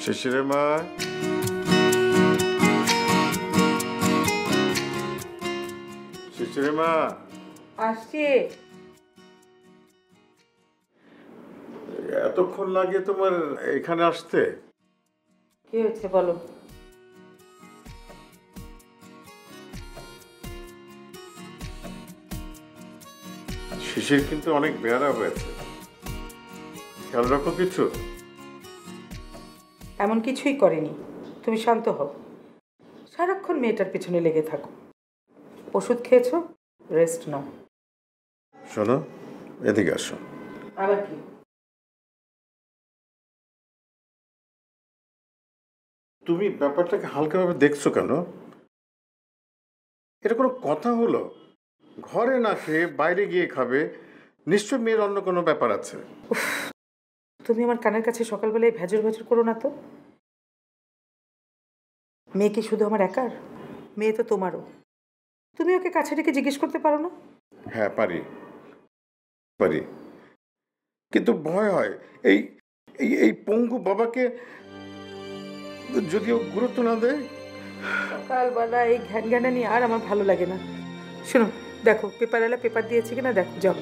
শিশিরে মা, শিশিরে মা আসছি। এতক্ষণ লাগে তোমার এখানে আসতে? কি হয়েছে বলো? শিশির কিন্তু অনেক বেয়ারা হয়েছে, খেয়াল রাখো কিছু? এমন কিছুই করেনি, তুমি শান্ত হও। সারাক্ষণ মেয়েটার পিছনে লেগে থাকো। ওষুধ খেয়েছো, রেস্ট নাও। শোনো, এদিকে আসো। আবার কি? তুমি ব্যাপারটাকে হালকাভাবে দেখছো কেন? এটা কোনো কথা হলো? ঘরে না খেয়ে বাইরে গিয়ে খাবে, নিশ্চয় মেয়ের অন্য কোনো ব্যাপার আছে। তুমি আমার কানের কাছে সকালবেলায় ভেজর ভেজর করো না তো। মেয়ে কি শুধু আমার একার? মেয়ে তো তোমারও। তুমি ওকে কাছে ডেকে জিজ্ঞেস করতে পারো না? হ্যাঁ পারি, পারি, কিন্তু ভয় হয় এই এই এই পঙ্গু বাবাকে যদিও গুরুত্ব না দেয়। সকালবেলা এই ঘ্যান ঘ্যানা নিয়ে আর আমার ভালো লাগে না। শোনো, দেখো পেপারওয়ালা পেপার দিয়েছে কিনা দেখো, যাও।